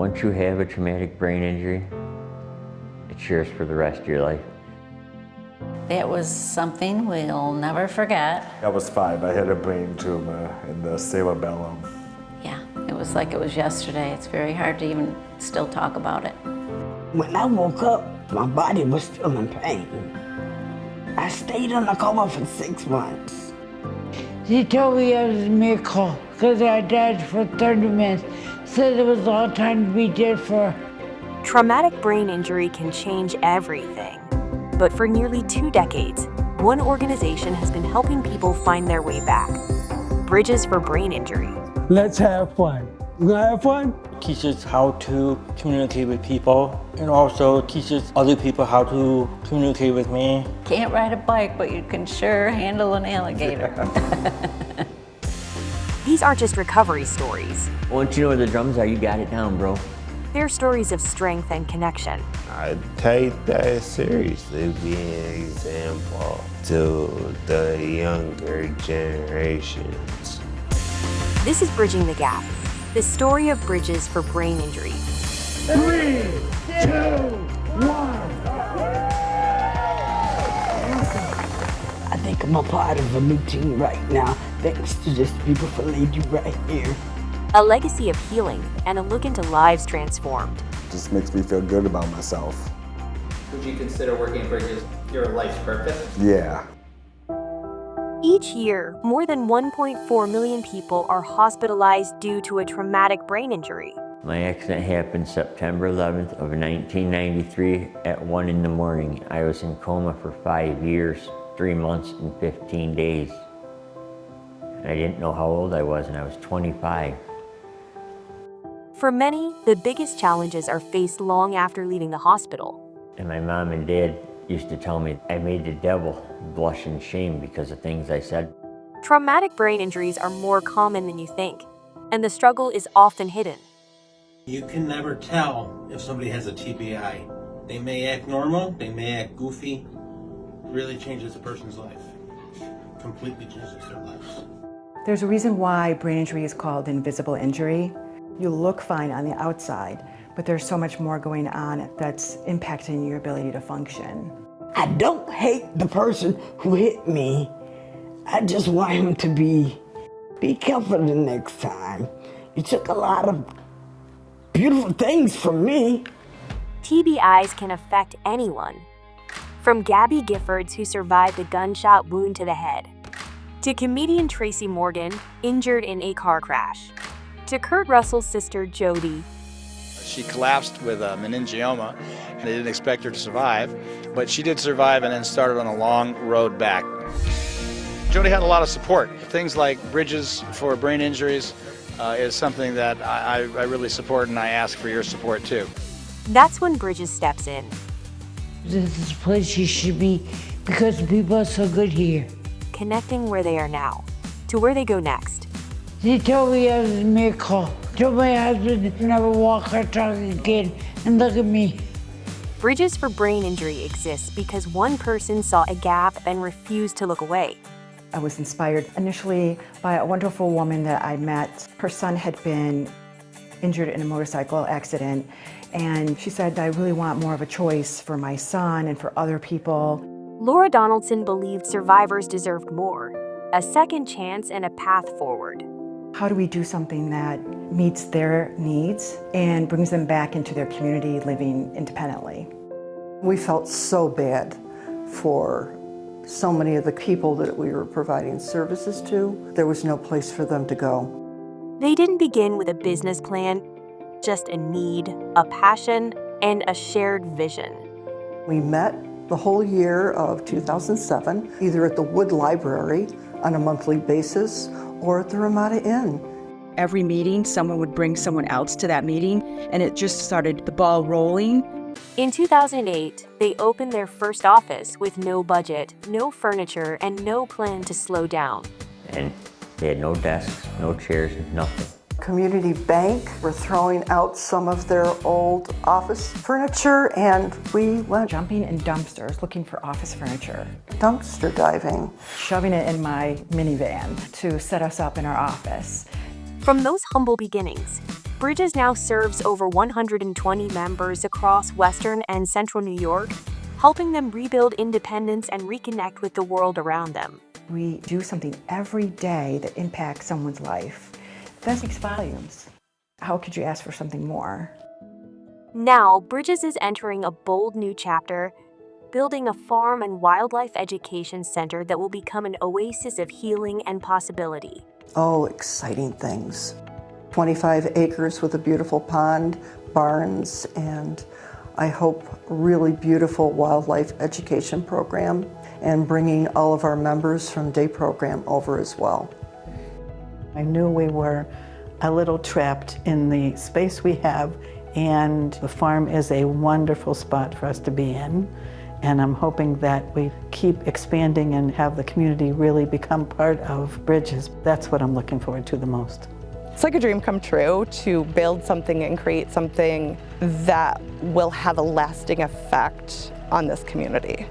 Once you have a traumatic brain injury, it's yours for the rest of your life. That was something we'll never forget. I was 5. I had a brain tumor in the cerebellum. Yeah, it was like it was yesterday. It's very hard to even still talk about it. When I woke up, my body was still in pain. I stayed in a coma for 6 months. They told me it was a miracle because I died for 30 minutes. Said it was all time to be dead for. Traumatic brain injury can change everything. But for nearly 2 decades, one organization has been helping people find their way back. Bridges for Brain Injury. Let's have fun. You gonna have fun? Teaches how to communicate with people and also teaches other people how to communicate with me. Can't ride a bike, but you can sure handle an alligator. These aren't just recovery stories. Once you know where the drums are, you got it down, bro. They're stories of strength and connection. I take that seriously, be an example to the younger generations. This is Bridging the Gap, the story of bridges for brain injury. 3, 2, 1. I think I'm a part of a new team right now, thanks to this beautiful lady right here. A legacy of healing and a look into lives transformed. Just makes me feel good about myself. Would you consider working at Bridges your life's purpose? Yeah. Each year, more than 1.4 million people are hospitalized due to a traumatic brain injury. My accident happened September 11th of 1993 at 1 in the morning. I was in coma for 5 years, 3 months and 15 days. I didn't know how old I was, and I was 25. For many, the biggest challenges are faced long after leaving the hospital. And my mom and dad used to tell me I made the devil blush in shame because of things I said. Traumatic brain injuries are more common than you think, and the struggle is often hidden. You can never tell if somebody has a TBI. They may act normal, they may act goofy. It really changes a person's life. Completely changes their lives. There's a reason why brain injury is called invisible injury. You look fine on the outside, but there's so much more going on that's impacting your ability to function. I don't hate the person who hit me. I just want him to be careful the next time. You took a lot of beautiful things from me. TBIs can affect anyone. From Gabby Giffords, who survived a gunshot wound to the head, to comedian Tracy Morgan, injured in a car crash, to Kurt Russell's sister Jody. She collapsed with a meningioma, and they didn't expect her to survive, but she did survive and then started on a long road back. Jody had a lot of support. Things like Bridges for Brain Injuries is something that I really support, and I ask for your support too. That's when Bridges steps in. This is a place you should be because the people are so good here. Connecting where they are now to where they go next. They told me I was a miracle. Told my husband to never walk or talk again, and look at me. Bridges for Brain Injury exists because one person saw a gap and refused to look away. I was inspired initially by a wonderful woman that I met. Her son had been injured in a motorcycle accident, and she said, I really want more of a choice for my son and for other people. Laura Donaldson believed survivors deserved more, a second chance and a path forward. How do we do something that meets their needs and brings them back into their community living independently? We felt so bad for so many of the people that we were providing services to. There was no place for them to go. They didn't begin with a business plan, just a need, a passion, and a shared vision. We met the whole year of 2007, either at the Wood Library on a monthly basis or at the Ramada Inn. Every meeting, someone would bring someone else to that meeting, and it just started the ball rolling. In 2008, they opened their first office with no budget, no furniture, and no plan to slow down. And they had no desks, no chairs, nothing. Community Bank were throwing out some of their old office furniture, and we went jumping in dumpsters looking for office furniture. Dumpster diving. Shoving it in my minivan to set us up in our office. From those humble beginnings, Bridges now serves over 120 members across Western and Central New York, helping them rebuild independence and reconnect with the world around them. We do something every day that impacts someone's life. That speaks volumes. How could you ask for something more? Now, Bridges is entering a bold new chapter, building a farm and wildlife education center that will become an oasis of healing and possibility. Oh, exciting things. 25 acres with a beautiful pond, barns, and I hope really beautiful wildlife education program, and bringing all of our members from day program over as well. I knew we were a little trapped in the space we have, and the farm is a wonderful spot for us to be in. And I'm hoping that we keep expanding and have the community really become part of Bridges. That's what I'm looking forward to the most. It's like a dream come true to build something and create something that will have a lasting effect on this community.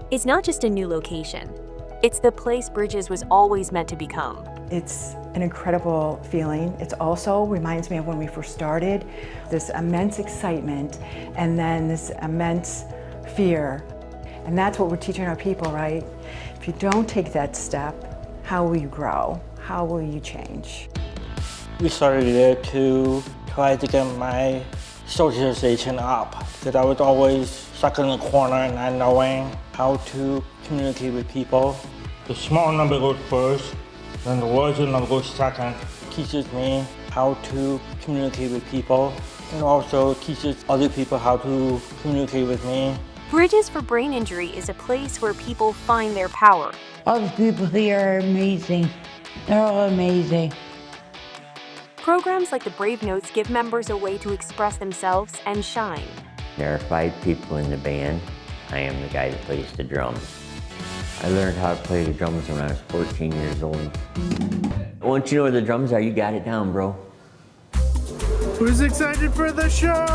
It's not just a new location. It's the place Bridges was always meant to become. It's an incredible feeling. It also reminds me of when we first started, this immense excitement and then this immense fear. And that's what we're teaching our people, right? If you don't take that step, how will you grow? How will you change? We started there to try to get my socialization up, because I was always stuck in the corner and not knowing how to communicate with people. The small number goes first, then the larger number goes second. Teaches me how to communicate with people, and also teaches other people how to communicate with me. Bridges for Brain Injury is a place where people find their power. All the people here are amazing. They're all amazing. Programs like the Brave Notes give members a way to express themselves and shine. There are 5 people in the band. I am the guy that plays the drums. I learned how to play the drums when I was 14 years old. Once you know where the drums are, you got it down, bro. Who's excited for the show?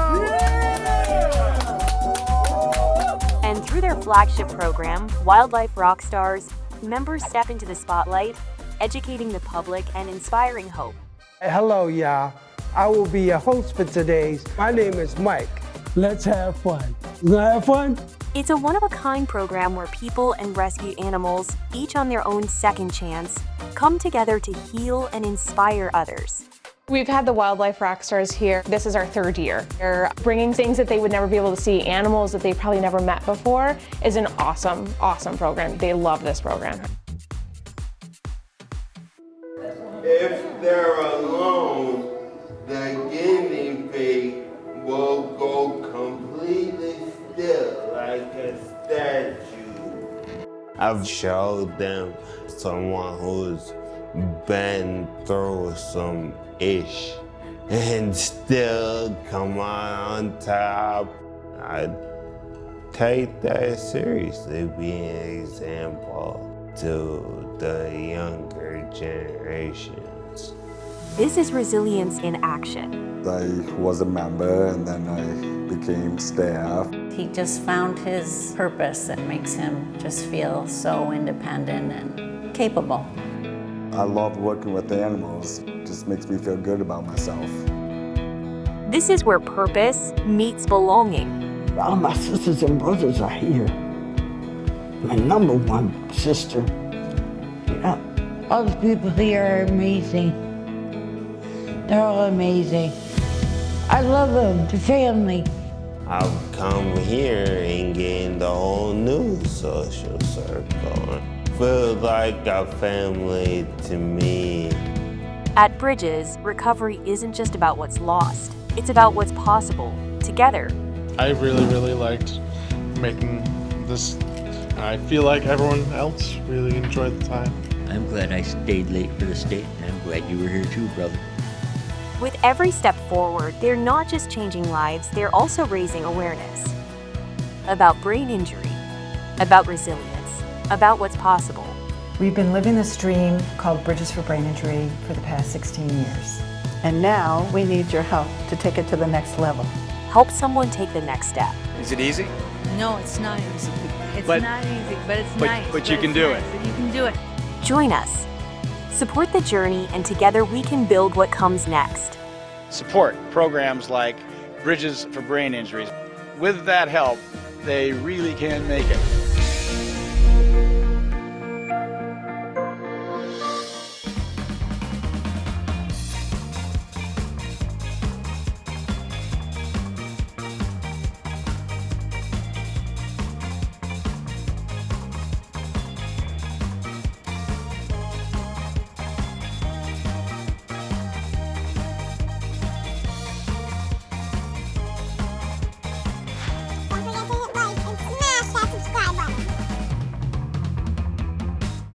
And through their flagship program, Wildlife Rockstars, members step into the spotlight, educating the public and inspiring hope. Hello, y'all. I will be your host for today's. My name is Mike. Let's have fun. You gonna have fun? It's a one-of-a-kind program where people and rescue animals, each on their own second chance, come together to heal and inspire others. We've had the Wildlife Rockstars here. This is our 3rd year. They're bringing things that they would never be able to see, animals that they probably never met before. Is an awesome, awesome program. They love this program. If they're alone, the guinea pig will go completely still like a statue. I've showed them someone who's been through some ish and still come on top. I take that seriously, being an example to the younger generations. This is resilience in action. I was a member and then I became staff. He just found his purpose that makes him just feel so independent and capable. I love working with animals. It just makes me feel good about myself. This is where purpose meets belonging. All my sisters and brothers are here. My number 1 sister. Yeah. All the people here are amazing. They're all amazing. I love them, the family. I've come here and gained a whole new social circle. Feels like a family to me. At Bridges, recovery isn't just about what's lost. It's about what's possible, together. I really liked making this. I feel like everyone else really enjoyed the time. I'm glad I stayed late for the state, and I'm glad you were here too, brother. With every step forward, they're not just changing lives, they're also raising awareness. About brain injury, about resilience, about what's possible. We've been living this dream called Bridges for Brain Injury for the past 16 years. And now we need your help to take it to the next level. Help someone take the next step. Is it easy? No, it's not easy. It's But- not easy, but it's but- nice. but you can do it. You can do it. Join us. Support the journey, and together we can build what comes next. support programs like Bridges for Brain Injuries. With that help, they really can make it.